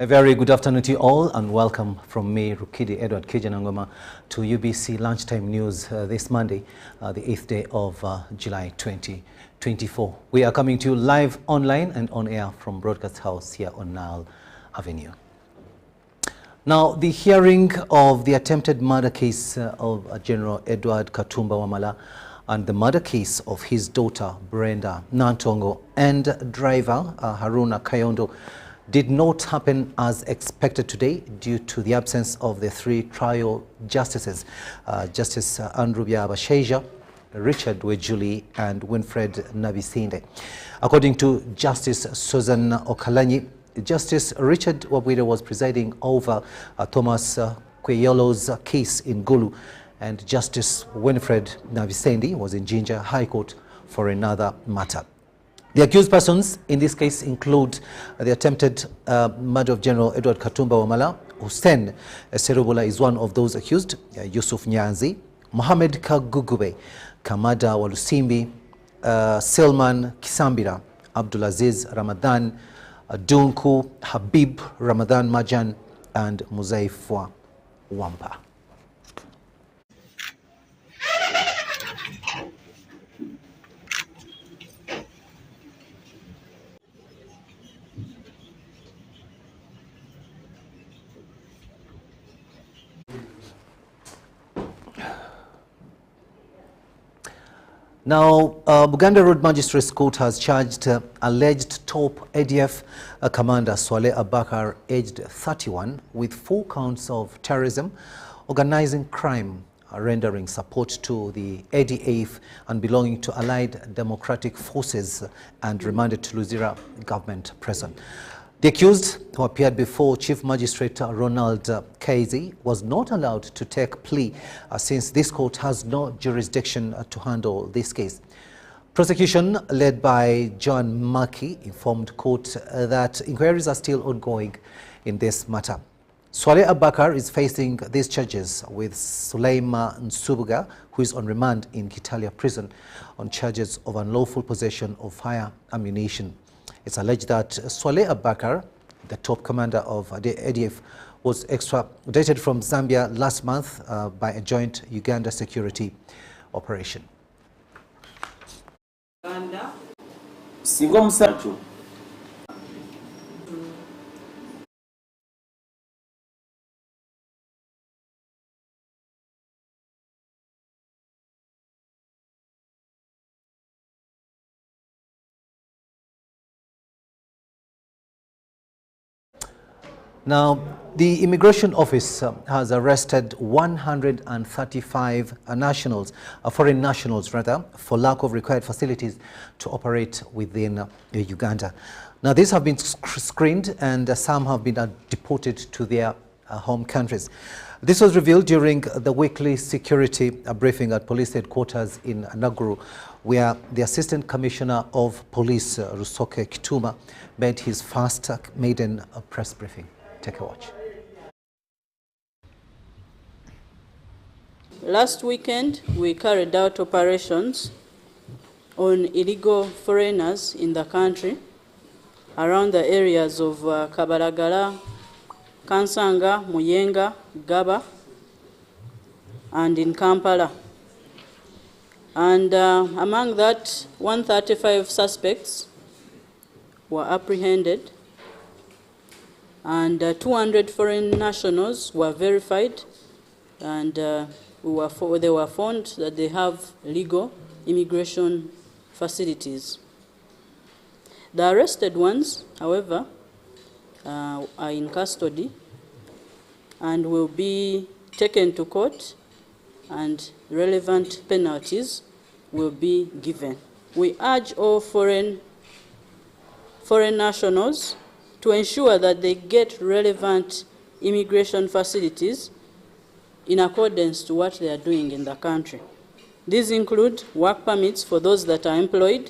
A very good afternoon to you all and welcome from me, Rukidi Edward Kijanangoma, to UBC Lunchtime News this Monday, the 8th day of July 2024. We are coming to you live online and on air from Broadcast House here on Nile Avenue. Now, the hearing of the attempted murder case of General Edward Katumba Wamala and the murder case of his daughter Brenda Nantongo and driver Haruna Kayondo did not happen as expected today due to the absence of the three trial justices, Justice Andrew Byabashaija, Richard Wejuli and Winfred Nabisinde. According to Justice Susan Okalanyi, Justice Richard Wabwire was presiding over Thomas Kweyolo's case in Gulu, and Justice Winfred Nabisinde was in Jinja High Court for another matter. The accused persons in this case include the attempted murder of General Edward Katumba Wamala. Hussein Serubula is one of those accused, Yusuf Nyanzi, Mohamed Kagugube, Kamada Walusimbi, Selman Kisambira, Abdulaziz Ramadan, Dunku Habib Ramadan Majan, and Muzaifwa Wampa. Now, Buganda Road Magistrates Court has charged alleged top ADF commander Swaleh Abakar, aged 31, with 4 counts of terrorism, organizing crime, rendering support to the ADF and belonging to Allied Democratic Forces, and remanded to Luzira government prison. The accused, who appeared before Chief Magistrate Ronald Kaizi, was not allowed to take plea since this court has no jurisdiction to handle this case. Prosecution, led by John Maki, informed court that inquiries are still ongoing in this matter. Swaleh Abakar is facing these charges with Suleima Nsubuga, who is on remand in Kitalia prison on charges of unlawful possession of fire ammunition. It's alleged that Swaleh Abakar, the top commander of the ADF, was extradited from Zambia last month by a joint Uganda security operation. Now, the Immigration Office has arrested 135 nationals, foreign nationals rather, for lack of required facilities to operate within Uganda. Now, these have been screened and some have been deported to their home countries. This was revealed during the weekly security briefing at police headquarters in Naguru, where the Assistant Commissioner of Police, Rusoke Kituma, made his first maiden press briefing. Take a watch. Last weekend, we carried out operations on illegal foreigners in the country around the areas of Kabalagala, Kansanga, Muyenga, Gaba, and in Kampala. And among that, 135 suspects were apprehended, and 200 foreign nationals were verified, and they were found that they have legal immigration facilities. The arrested ones, however, are in custody and will be taken to court, and relevant penalties will be given. We urge all foreign nationals to ensure that they get relevant immigration facilities in accordance to what they are doing in the country. These include work permits for those that are employed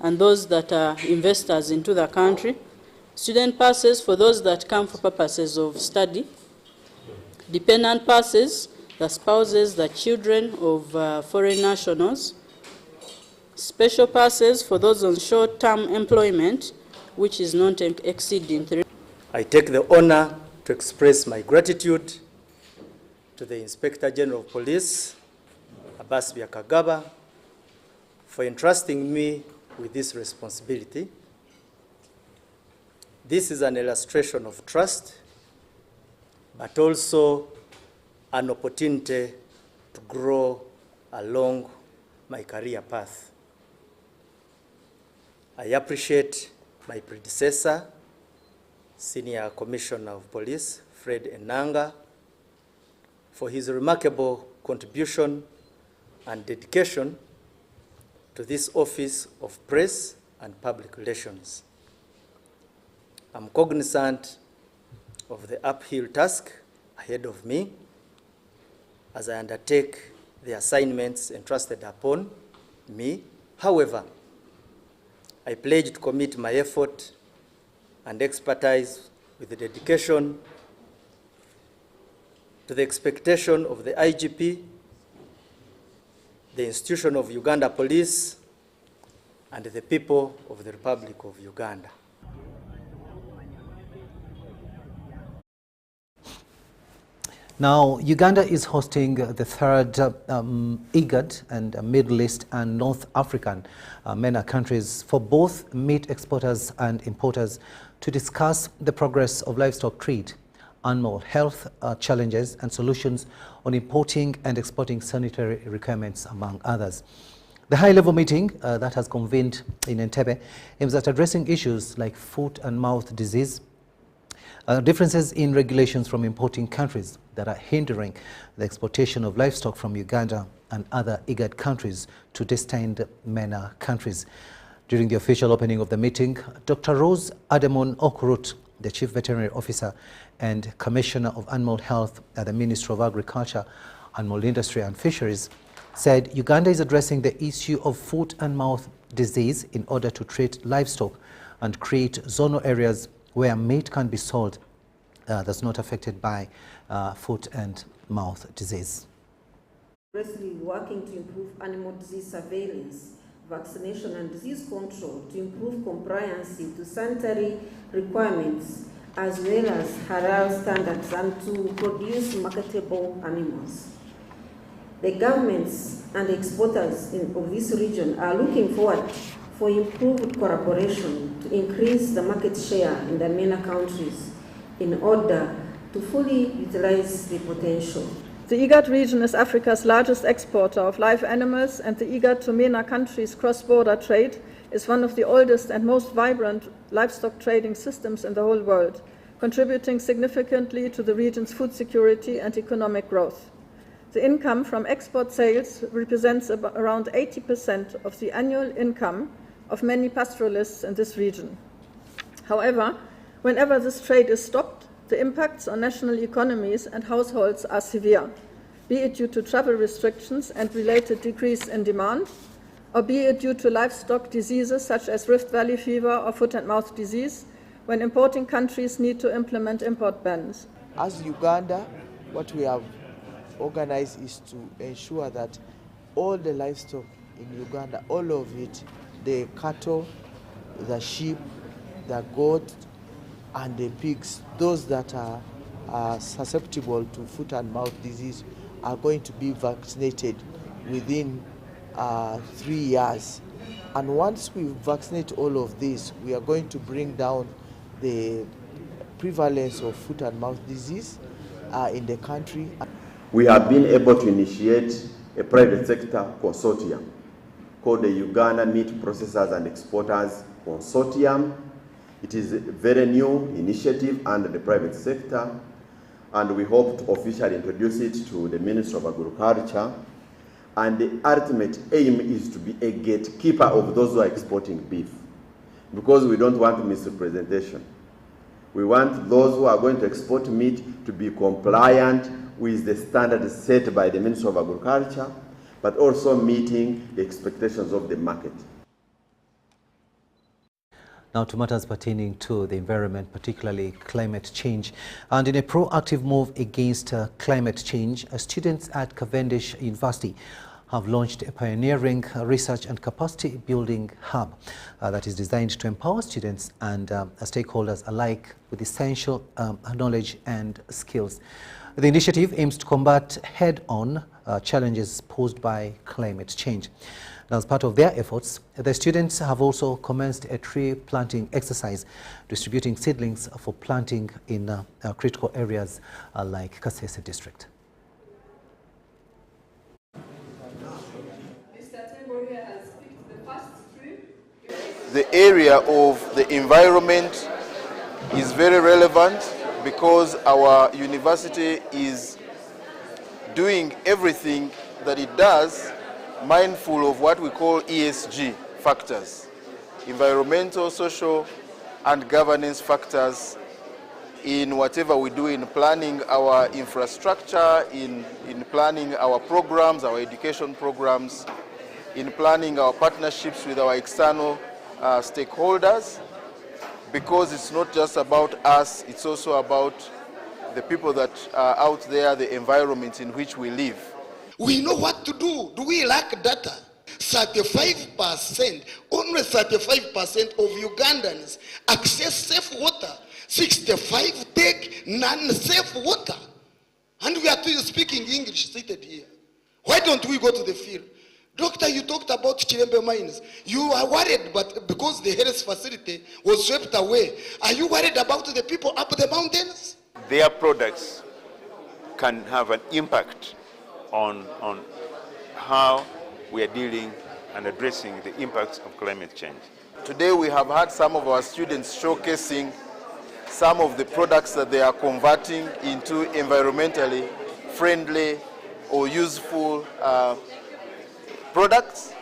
and those that are investors into the country, student passes for those that come for purposes of study, dependent passes, the spouses, the children of foreign nationals, special passes for those on short-term employment, which is not exceeding 3. I take the honor to express my gratitude to the Inspector General of Police, Abbas Byakagaba, for entrusting me with this responsibility. This is an illustration of trust, but also an opportunity to grow along my career path. I appreciate my predecessor, Senior Commissioner of Police, Fred Enanga, for his remarkable contribution and dedication to this Office of Press and Public Relations. I'm cognizant of the uphill task ahead of me as I undertake the assignments entrusted upon me. However, I pledge to commit my effort and expertise with the dedication to the expectation of the IGP, the institution of Uganda Police, and the people of the Republic of Uganda. Now, Uganda is hosting the third IGAD and Middle East and North African MENA countries for both meat exporters and importers to discuss the progress of livestock trade, animal health challenges and solutions on importing and exporting sanitary requirements, among others. The high-level meeting that has convened in Entebbe aims at addressing issues like foot and mouth disease, differences in regulations from importing countries that are hindering the exportation of livestock from Uganda and other IGAD countries to destined MENA countries. During the official opening of the meeting, Dr. Rose Adamon Okurut, the Chief Veterinary Officer and Commissioner of Animal Health at the Ministry of Agriculture, Animal Industry and Fisheries, said Uganda is addressing the issue of foot and mouth disease in order to treat livestock and create zonal areas where meat can be sold that's not affected by foot and mouth disease. Aggressively working to improve animal disease surveillance, vaccination and disease control to improve compliance to sanitary requirements as well as halal standards and to produce marketable animals. The governments and exporters of this region are looking forward for improved collaboration to increase the market share in the MENA countries in order to fully utilize the potential. The IGAD region is Africa's largest exporter of live animals, and the IGAD to MENA countries cross-border trade is one of the oldest and most vibrant livestock trading systems in the whole world, contributing significantly to the region's food security and economic growth. The income from export sales represents around 80% of the annual income of many pastoralists in this region. However, whenever this trade is stopped, the impacts on national economies and households are severe, be it due to travel restrictions and related decrease in demand, or be it due to livestock diseases such as Rift Valley fever or foot and mouth disease, when importing countries need to implement import bans. As Uganda, what we have organized is to ensure that all the livestock in Uganda, all of it, the cattle, the sheep, the goat, and the pigs, those that are susceptible to foot and mouth disease are going to be vaccinated within 3 years. And once we vaccinate all of this, we are going to bring down the prevalence of foot and mouth disease in the country. We have been able to initiate a private sector consortium called the Uganda Meat Processors and Exporters Consortium. It is a very new initiative under the private sector, and we hope to officially introduce it to the Ministry of Agriculture. And the ultimate aim is to be a gatekeeper of those who are exporting beef, because we don't want misrepresentation. We want those who are going to export meat to be compliant with the standards set by the Ministry of Agriculture, but also meeting the expectations of the market. Now to matters pertaining to the environment, particularly climate change. And in a proactive move against climate change, students at Cavendish University have launched a pioneering research and capacity building hub that is designed to empower students and stakeholders alike with essential knowledge and skills. The initiative aims to combat head-on challenges posed by climate change. Now, as part of their efforts, the students have also commenced a tree planting exercise, distributing seedlings for planting in critical areas like Kasese district. The area of the environment is very relevant because our university is doing everything that it does mindful of what we call ESG factors, environmental, social, and governance factors in whatever we do in planning our infrastructure, in planning our programs, our education programs, in planning our partnerships with our external stakeholders, because it's not just about us, it's also about the people that are out there, the environment in which we live. We know what to do. Do we lack data? 35%, only 35% of Ugandans access safe water. 65 take non-safe water. And we are speaking English seated here. Why don't we go to the field? Doctor, you talked about Chirembe mines. You are worried, but because the health facility was swept away, are you worried about the people up the mountains? Their products can have an impact on how we are dealing and addressing the impacts of climate change. Today we have had some of our students showcasing some of the products that they are converting into environmentally friendly or useful products.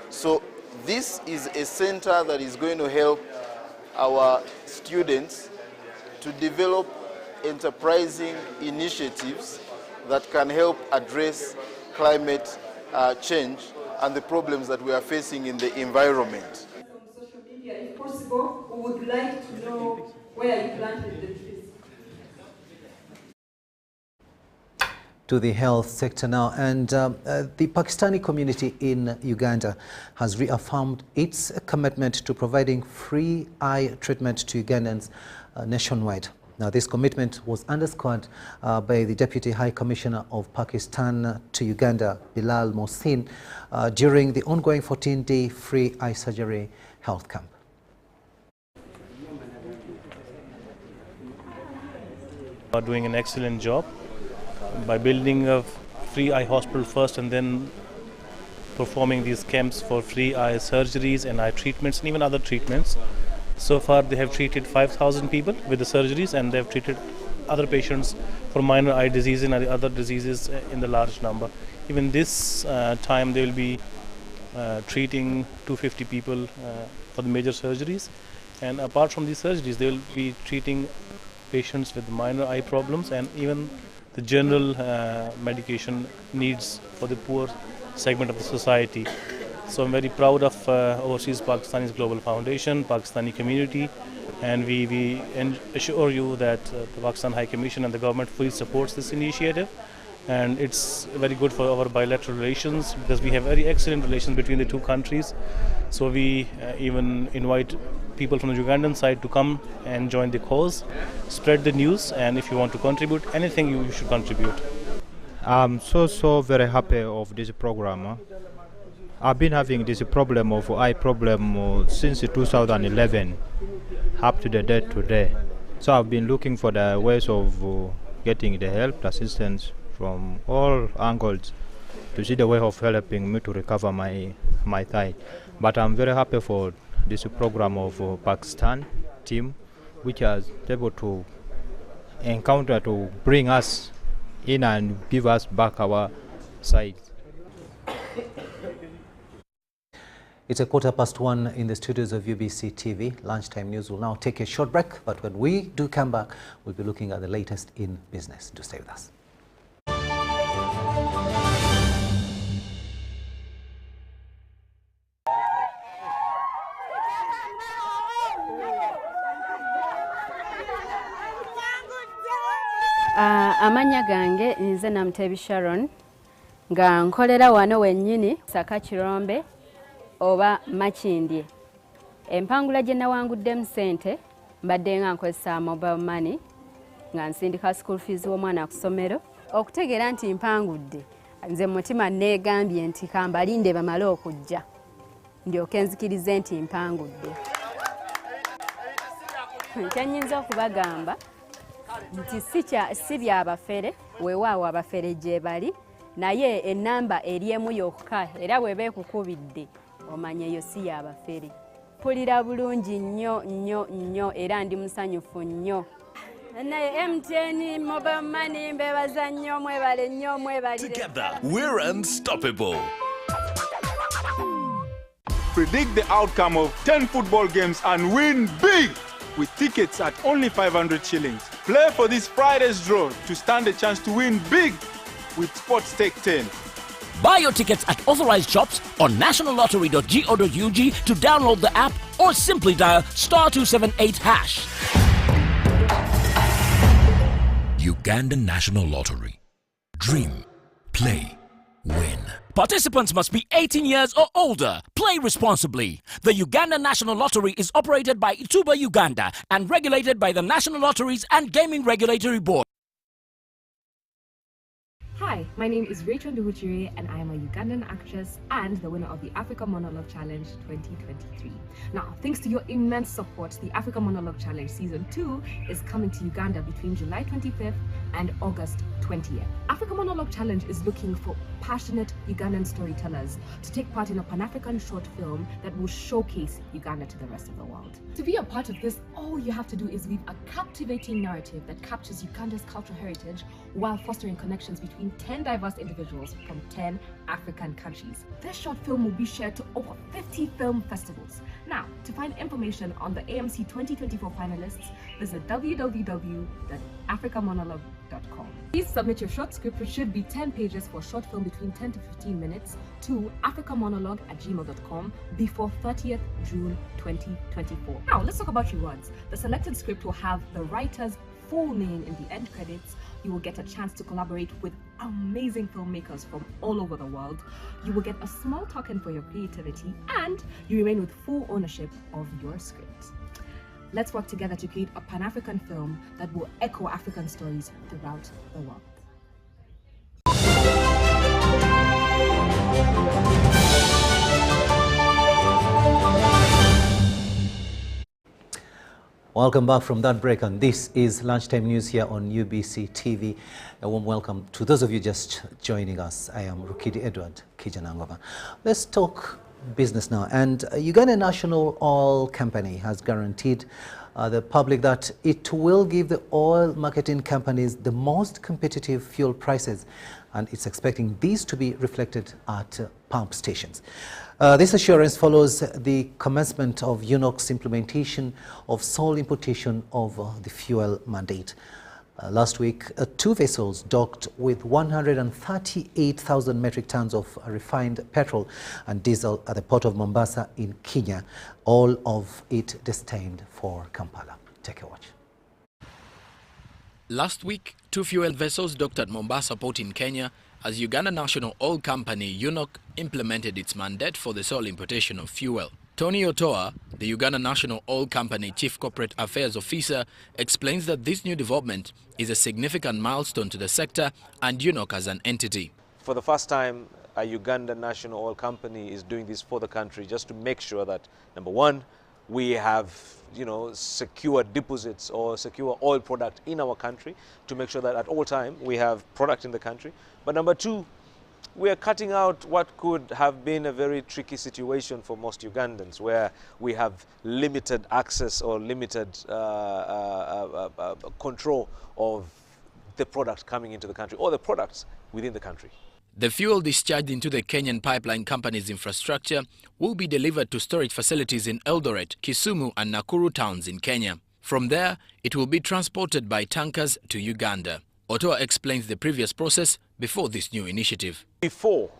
So this is a center that is going to help our students to develop enterprising initiatives that can help address climate change and the problems that we are facing in the environment. On social media, if possible, we would like to know where you planted the trees. To the health sector now, and the Pakistani community in Uganda has reaffirmed its commitment to providing free eye treatment to Ugandans nationwide. Now, this commitment was underscored by the Deputy High Commissioner of Pakistan to Uganda, Bilal Mohsin, during the ongoing 14-day free eye surgery health camp. Are doing an excellent job by building a free eye hospital first and then performing these camps for free eye surgeries and eye treatments and even other treatments. So far they have treated 5,000 people with the surgeries, and they have treated other patients for minor eye disease and other diseases in the large number. Even this time they will be treating 250 people for the major surgeries, and apart from these surgeries they will be treating patients with minor eye problems and even the general medication needs for the poor segment of the society. So I'm very proud of Overseas Pakistanis Global Foundation, Pakistani community, and we assure you that the Pakistan High Commission and the government fully supports this initiative, and it's very good for our bilateral relations because we have very excellent relations between the two countries. So we even invite people from the Ugandan side to come and join the cause, spread the news, and if you want to contribute anything, you should contribute. I'm so very happy of this program. I've been having this problem of eye problem since 2011 up to the day today. So I've been looking for the ways of getting the help, assistance from all angles to see the way of helping me to recover my sight. But I'm very happy for this program of Pakistan team, which has been able to encounter to bring us in and give us back our sight. It's 1:15 in the studios of UBC TV. Lunchtime news will now take a short break, but when we do come back, we'll be looking at the latest in business. Do stay with us. Amanya gange nze Namtebi Sharon, nga nkolera wano wennyini Saka Kirombe oba Makindye. Empangula gye nawanguddemu ssente mbadde nga nkozesa mobile money nga nsindika school fees w'omwana ku ssomero. Okutegeera nti mpangudde, nze mutima neegambye nti kambalinde bamale okujja ndyoke nzikirize nti mpangudde. Kyennyinza okubagamba nti si byabafere, weewaawo abafere gye bali, naye ennamba eri emu yokka era bw'eba ekukubidde omanya eyo si yabafere. Mpulira bulungi nnyo nnyo nnyo era ndi musanyufu nnyo. Naye MTN mobile money mbebaza nnyo, mwebale nnyo, mwebalire. Together, we're unstoppable. Predict the outcome of 10 football games and win big with tickets at only 500 shillings. Play for this Friday's draw to stand a chance to win big with Sports Stake 10. Buy your tickets at authorized shops on nationallottery.go.ug to download the app or simply dial *278#. Ugandan National Lottery. Dream, play, win. Participants must be 18 years or older. Play responsibly. The Uganda National Lottery is operated by Ituba Uganda and regulated by the National Lotteries and Gaming Regulatory Board. Hi, my name is Rachel Nduhutiri and I am a Ugandan actress and the winner of the Africa Monologue Challenge 2023. Now, thanks to your immense support, the Africa Monologue Challenge Season 2 is coming to Uganda between July 25th and August 20th. Africa Monologue Challenge is looking for passionate Ugandan storytellers to take part in a Pan-African short film that will showcase Uganda to the rest of the world. To be a part of this, all you have to do is weave a captivating narrative that captures Uganda's cultural heritage while fostering connections between 10 diverse individuals from 10 African countries. This short film will be shared to over 50 film festivals. Now, to find information on the AMC 2024 finalists, visit www.africamonologue.com. Please submit your short script, which should be 10 pages for a short film between 10 to 15 minutes, to africamonologue@gmail.com before 30th June 2024. Now, let's talk about rewards. The selected script will have the writer's full name in the end credits. You will get a chance to collaborate with amazing filmmakers from all over the world. You will get a small token for your creativity, and you remain with full ownership of your script. Let's work together to create a Pan-African film that will echo African stories throughout the world. Welcome back from that break, and this is Lunchtime News here on UBC TV. A warm welcome to those of you just joining us. I am Rukidi Edward Kijanangova. Let's talk business now. And Uganda National Oil Company has guaranteed the public that it will give the oil marketing companies the most competitive fuel prices, and it's expecting these to be reflected at pump stations. This assurance follows the commencement of UNOC's implementation of sole importation of the fuel mandate. Last week, 2 vessels docked with 138,000 metric tons of refined petrol and diesel at the port of Mombasa in Kenya, all of it destined for Kampala. Take a watch. Last week, 2 fuel vessels docked at Mombasa port in Kenya as Uganda National Oil Company UNOC implemented its mandate for the sole importation of fuel. Tony Otoa, the Uganda National Oil Company Chief Corporate Affairs Officer, explains that this new development is a significant milestone to the sector and UNOC as an entity. For the first time, a Uganda National Oil Company is doing this for the country just to make sure that, number one, we have, secure deposits or secure oil product in our country, to make sure that at all time we have product in the country. But number two, we are cutting out what could have been a very tricky situation for most Ugandans, where we have limited access or limited control of the product coming into the country or the products within the country. The fuel discharged into the Kenyan pipeline company's infrastructure will be delivered to storage facilities in Eldoret, Kisumu and Nakuru towns in Kenya. From there, it will be transported by tankers to Uganda. Otoa explains the previous process before this new initiative. Before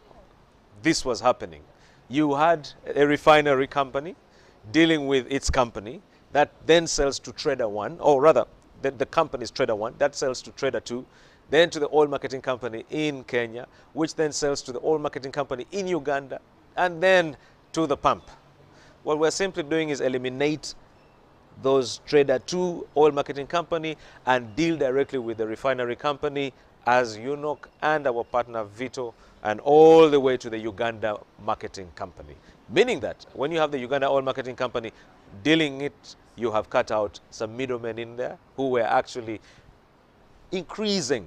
this was happening, you had a refinery company dealing with its company that then sells to Trader 1, or rather, the company is Trader 1, that sells to Trader 2, then to the oil marketing company in Kenya, which then sells to the oil marketing company in Uganda, and then to the pump. What we're simply doing is eliminate those trader to oil marketing company and deal directly with the refinery company as UNOC and our partner Vito, and all the way to the Uganda marketing company. Meaning that when you have the Uganda oil marketing company dealing it, you have cut out some middlemen in there who were actually increasing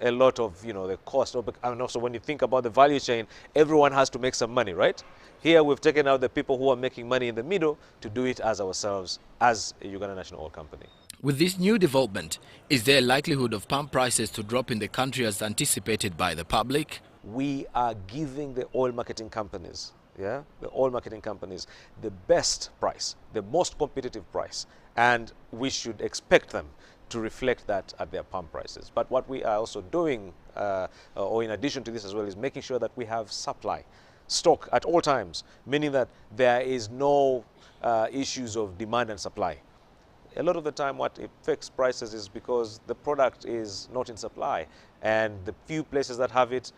a lot of, the cost. And also when you think about the value chain, everyone has to make some money, right? Here we've taken out the people who are making money in the middle to do it as ourselves, as a Uganda National Oil Company. With this new development, is there a likelihood of palm prices to drop in the country as anticipated by the public? We are giving the oil marketing companies, the oil marketing companies, the best price, the most competitive price, and we should expect them to reflect that at their palm prices. But what we are also doing, or in addition to this as well, is making sure that we have supply, stock at all times, meaning that there is no issues of demand and supply. A lot of the time what affects prices is because the product is not in supply, and the few places that have it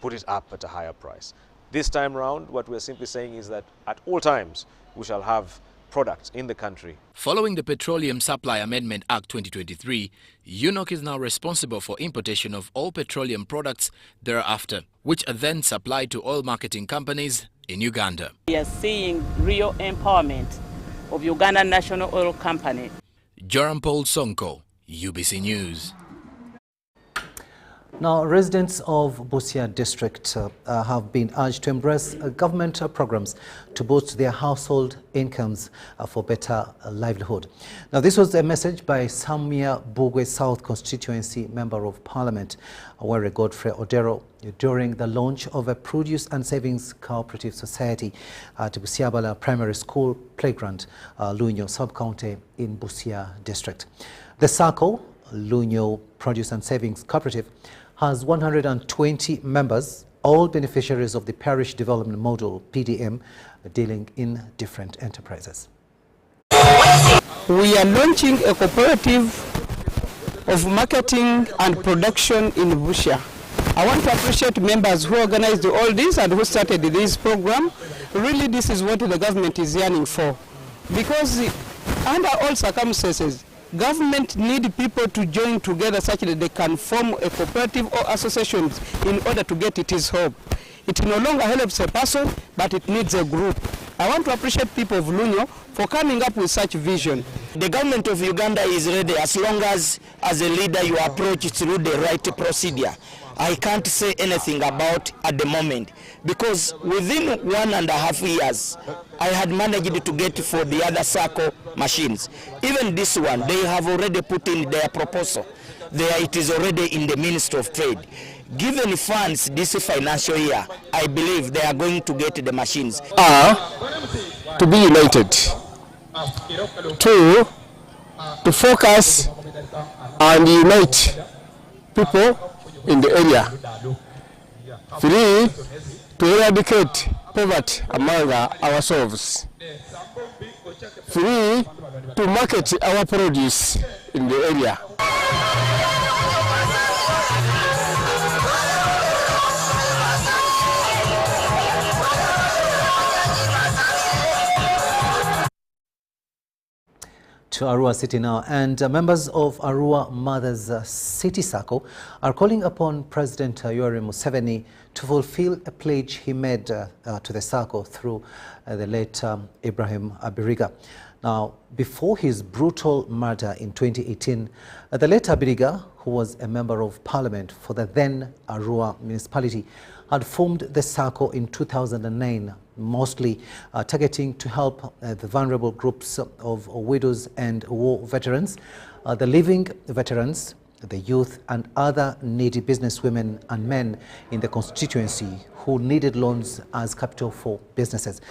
put it up at a higher price. This time round, what we're simply saying is that at all times we shall have products in the country. Following the Petroleum Supply Amendment Act 2023, UNOC is now responsible for importation of all petroleum products thereafter, which are then supplied to oil marketing companies in Uganda. We are seeing real empowerment of Uganda National Oil Company. Joram Paul Sonko, UBC News. Now, residents of Busia district have been urged to embrace government programs to boost their household incomes for better livelihood. Now, this was a message by Samia Bugwe South Constituency Member of Parliament, Awere Godfrey Odero, during the launch of a Produce and Savings Cooperative Society at Busiabala Primary School Playground, Luño Sub-County in Busia district. The Sacco, Luño Produce and Savings Cooperative, has 120 members, all beneficiaries of the Parish Development Model, PDM, dealing in different enterprises. We are launching a cooperative of marketing and production in Busia. I want to appreciate members who organized all this and who started this program. Really, this is what the government is yearning for. Because under all circumstances, government need people to join together such that they can form a cooperative or associations in order to get its help. It no longer helps a person, but it needs a group. I want to appreciate people of Luño for coming up with such vision. The government of Uganda is ready as long as a leader you approach through the right procedure. I can't say anything about at the moment because within 1.5 years I had managed to get for the other Sacco machines. Even this one, they have already put in their proposal. There it is already in the Ministry of Trade. Given funds this financial year, I believe they are going to get the machines. To be united, to focus and unite people in the area. 3, to eradicate poverty among ourselves. 3, to market our produce in the area. To Arua City now, and members of Arua Mothers City Sacco are calling upon President Yoweri Museveni to fulfill a pledge he made to the Sacco through the late Ibrahim Abiriga. Now, before his brutal murder in 2018, the late Abiriga, who was a member of Parliament for the then Arua municipality, had formed the Sacco in 2009, mostly targeting to help the vulnerable groups of widows and war veterans, the living veterans, the youth and other needy businesswomen and men in the constituency who needed loans as capital for businesses.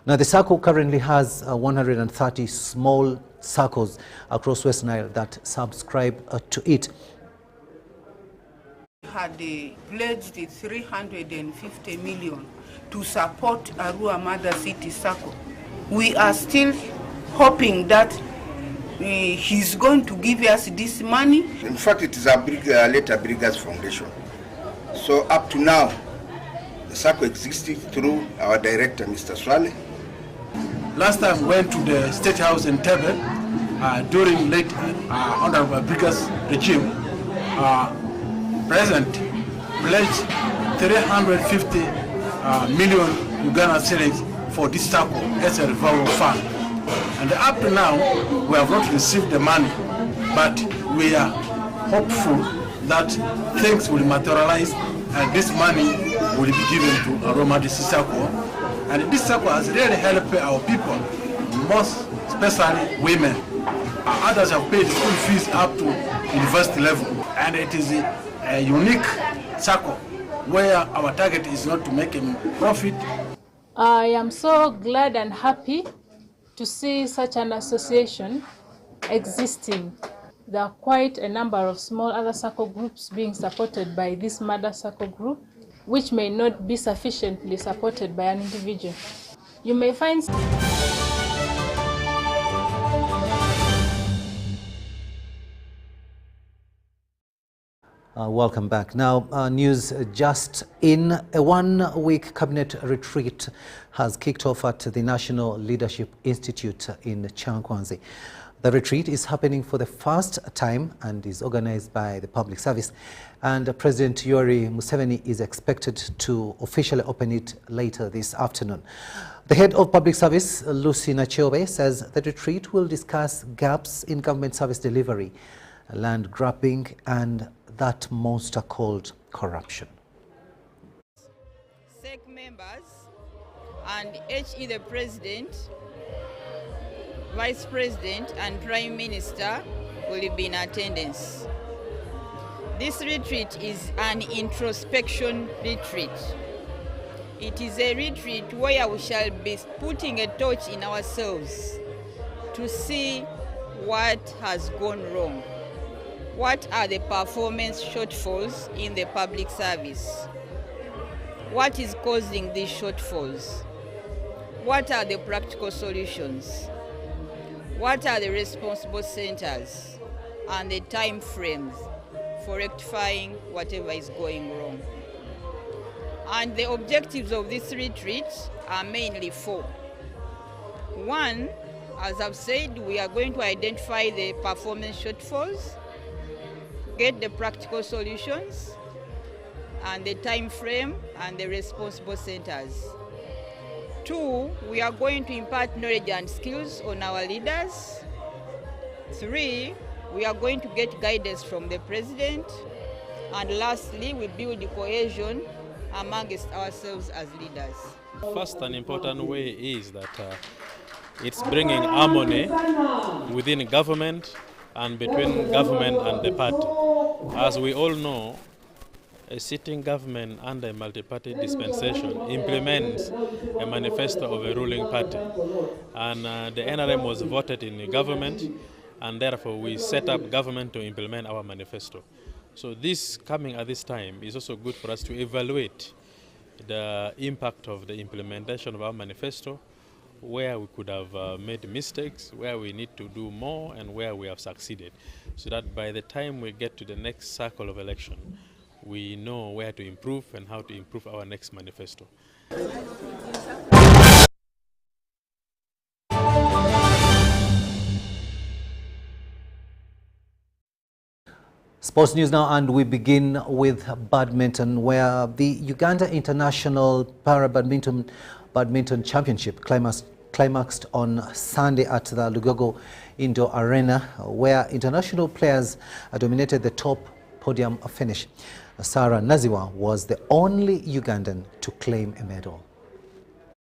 Now, the Sacco currently has 130 small Saccos across West Nile that subscribe to it. Had pledged 350 million to support Arua Mother City Sacco. We are still hoping that he's going to give us this money. In fact, it is a later Briggers Foundation. So up to now, the Sacco existed through our director, Mr. Swale. Last time we went to the State House in Tebe during late Honorable Briggers regime. President pledged 350 million Uganda shillings for this Sacco as a revolving fund. And up to now, we have not received the money, but we are hopeful that things will materialize and this money will be given to Arua Sacco. And this Sacco has really helped our people, most especially women. Others have paid school fees up to university level. And it is a unique Sacco where our target is not to make a profit. I am so glad and happy to see such an association existing. There are quite a number of small other Sacco groups being supported by this mother Sacco group, which may not be sufficiently supported by an individual. You may find welcome back. Now, news just in. A one-week cabinet retreat has kicked off at the National Leadership Institute in Chankwanzi. The retreat is happening for the first time and is organized by the Public Service. And President Yoweri Museveni is expected to officially open it later this afternoon. The head of Public Service, Lucy Nachobe, says the retreat will discuss gaps in government service delivery, land grabbing, and that monster called corruption. SEC members and HE the President, Vice President and Prime Minister will be in attendance. This retreat is an introspection retreat. It is a retreat where we shall be putting a torch in ourselves to see what has gone wrong. What are the performance shortfalls in the public service? What is causing these shortfalls? What are the practical solutions? What are the responsible centers and the time frames for rectifying whatever is going wrong? And the objectives of this retreat are mainly four. One, as I've said, we are going to identify the performance shortfalls, get the practical solutions, and the time frame and the responsible centers. Two, we are going to impart knowledge and skills on our leaders. Three, we are going to get guidance from the President. And lastly, we build the cohesion amongst ourselves as leaders. First and important way is that it's bringing harmony within government and between government and the party. As we all know, a sitting government under a multi-party dispensation implements a manifesto of a ruling party. And the NRM was voted in the government, and therefore we set up government to implement our manifesto. So this coming at this time is also good for us to evaluate the impact of the implementation of our manifesto, where we could have made mistakes, where we need to do more, and where we have succeeded. So that by the time we get to the next cycle of election, we know where to improve and how to improve our next manifesto. Sports news now, and we begin with badminton, where the Uganda International Para-badminton Championship climaxed on Sunday at the Lugogo Indoor Arena, where international players dominated the top podium finish. Sarah Naziwa was the only Ugandan to claim a medal.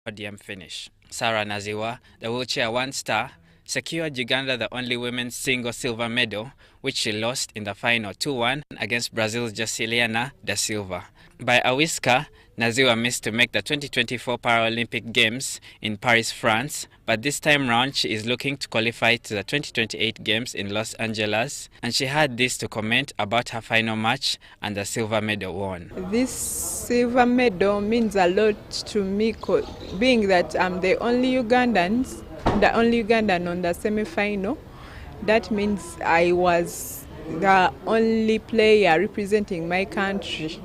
Podium finish. Sarah Naziwa, the wheelchair one-star, secured Uganda the only women's single silver medal, which she lost in the final 2-1 against Brazil's Jaciliana da Silva. By a whisker, Naziwa missed to make the 2024 Paralympic Games in Paris, France, but this time round she is looking to qualify to the 2028 Games in Los Angeles, and she had this to comment about her final match and the silver medal won. This silver medal means a lot to me, being that I'm the only Ugandan on the semi-final. That means I was the only player representing my country.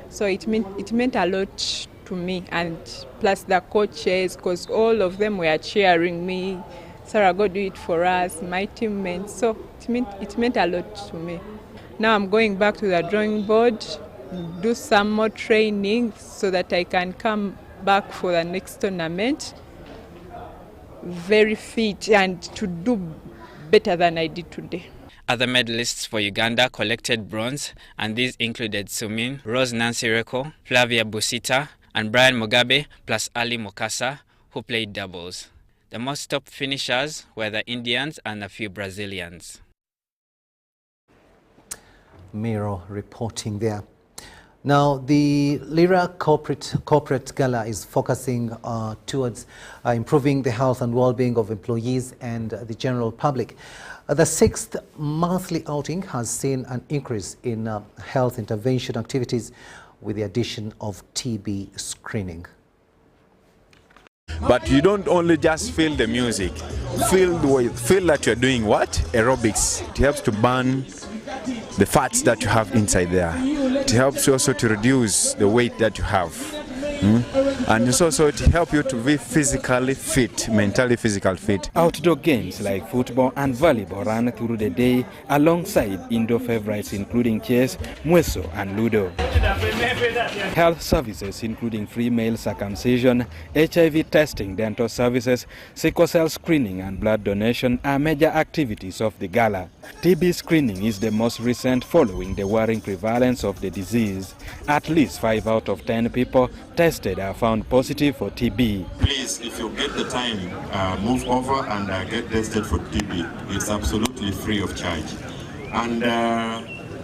So it meant a lot to me, and plus the coaches, because all of them were cheering me. Sarah, go do it for us, my teammates. So it meant a lot to me. Now I'm going back to the drawing board, do some more training so that I can come back for the next tournament very fit and to do better than I did today. Other medalists for Uganda collected bronze, and these included Sumin, Rose Nancy Reko, Flavia Busita, and Brian Mugabe, plus Ali Mokasa, who played doubles. The most top finishers were the Indians and a few Brazilians. Miro reporting there. Now, the Lira Corporate Gala is focusing towards improving the health and well-being of employees and the general public. The 6th monthly outing has seen an increase in health intervention activities with the addition of TB screening. But you don't only just feel the music, feel that you're doing what? Aerobics. It helps to burn the fats that you have inside there. It helps you also to reduce the weight that you have. And it's also to help you to be physically fit, mentally physical fit. Outdoor games like football and volleyball run through the day alongside indoor favorites including chess, mweso and ludo. Health services including free male circumcision, HIV testing, dental services, sickle cell screening and blood donation are major activities of the gala. TB screening is the most recent following the worrying prevalence of the disease. At least 5 out of 10 people tested are found positive for TB. Please, if you get the time, move over and get tested for TB. It's absolutely free of charge. And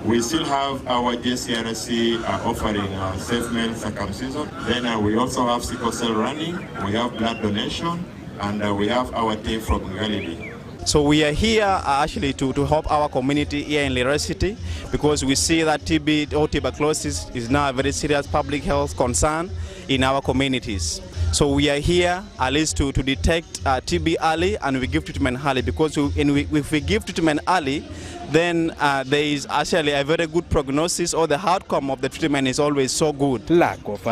we still have our JCRC offering safe male circumcision. Then we also have sickle cell running, we have blood donation, and we have our team from Galilee. So we are here actually to help our community here in Lira City, because we see that TB or tuberculosis is now a very serious public health concern in our communities. So we are here at least to detect TB early, and we give treatment early, because if we give treatment early, then there is actually a very good prognosis, or the outcome of the treatment is always so good. Lack of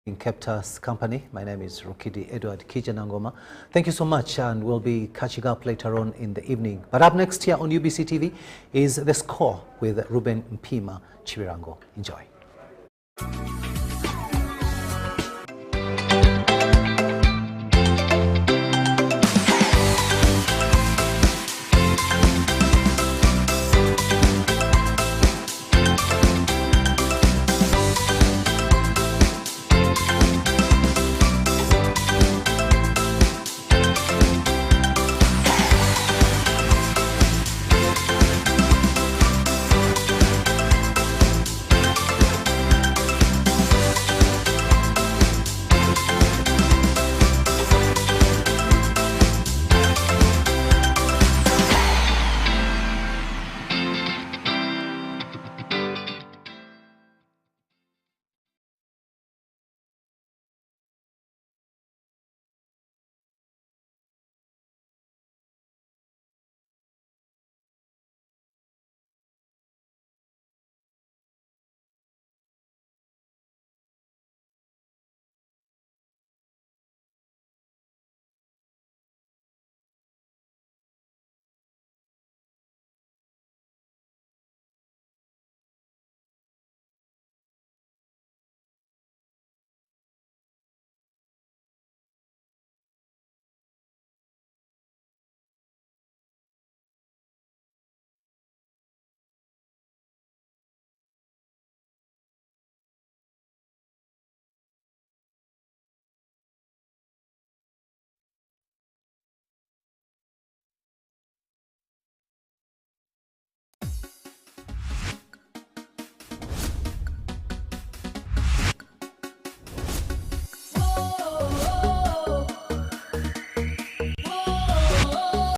In kept us company. My name is Rukidi Edward Kijanangoma. Thank you so much, and we'll be catching up later on in the evening. But up next here on UBC TV is The Score with Ruben Mpima Chibirango. Enjoy.